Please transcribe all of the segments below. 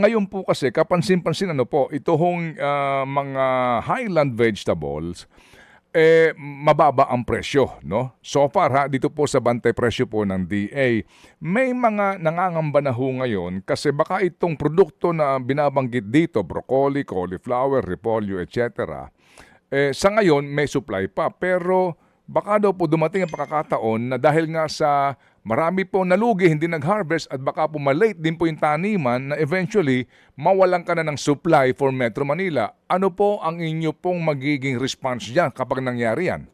Ngayon po kasi kapansin-pansin ano po, ito hong mga highland vegetables, mababa ang presyo, no? So far ha, dito po sa bantay presyo po ng DA, may mga nangangamba na ho ngayon kasi baka itong produkto na binabanggit dito, broccoli, cauliflower, repolyo, etc. Sa ngayon may supply pa pero baka daw po dumating ang pagkakataon na dahil nga sa marami po nalugi, hindi nag-harvest at baka po malate din po yung taniman na eventually mawalan ka na ng supply for Metro Manila. Ano po ang inyo pong magiging response dyan kapag nangyari yan?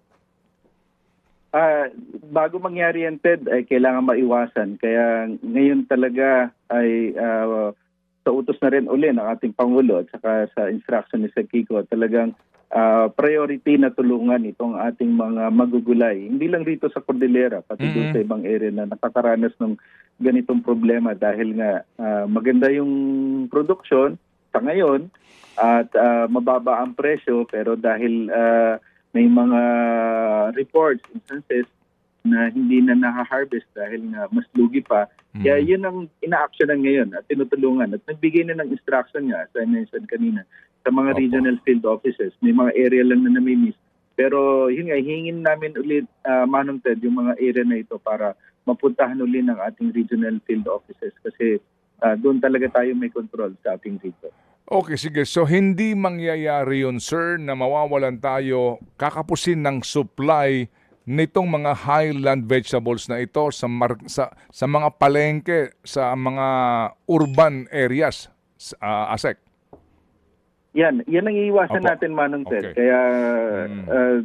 Bago mangyari yan, Ted, ay kailangan maiwasan. Kaya ngayon talaga ay sa utos na rin uli ng ating Pangulo at saka sa instruction ni Sir Kiko, talagang priority na tulungan itong ating mga magugulay. Hindi lang dito sa Cordillera, pati doon sa ibang area na nakakaranas ng ganitong problema dahil nga maganda yung production sa ngayon at mababa ang presyo pero dahil may mga reports, instances na hindi na naka-harvest dahil nga mas lugi pa. Kaya yun ang ina-actionan ngayon at tinutulungan at nagbigay na ng instruction nga, as I mentioned kanina, sa mga regional field offices. May mga area lang na namimiss. Pero yun nga, hingin namin ulit, Manong Ted, yung mga area na ito para mapuntahan ulit ng ating regional field offices kasi doon talaga tayo may control sa ating region. Okay, sige. So hindi mangyayari yun, sir, na mawawalan tayo kakapusin ng supply nitong mga highland vegetables na ito sa mga palengke, sa mga urban areas, Asek? Yan ang iiwasan natin, Manong Ted. Okay. Kaya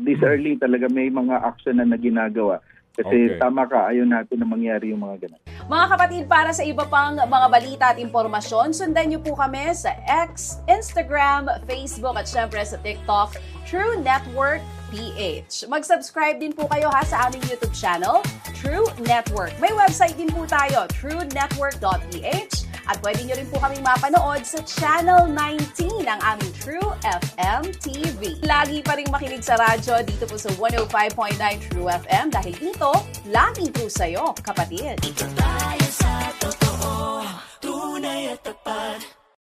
this early talaga may mga action na ginagawa. Kasi tama ka, ayaw natin na mangyari yung mga ganun. Mga kapatid, para sa iba pang mga balita at impormasyon, sundan niyo po kami sa X, Instagram, Facebook at syempre sa TikTok, True Network PH. Mag-subscribe din po kayo sa aming YouTube channel, True Network. May website din po tayo, truenetwork.ph. At pwede nyo rin po kaming mapanood sa Channel 19 ng aming True FM TV. Lagi pa rin makinig sa radyo dito po sa 105.9 True FM dahil dito, lagi po sa'yo, kapatid. Dito tayo sa totoo, tunay at tapat.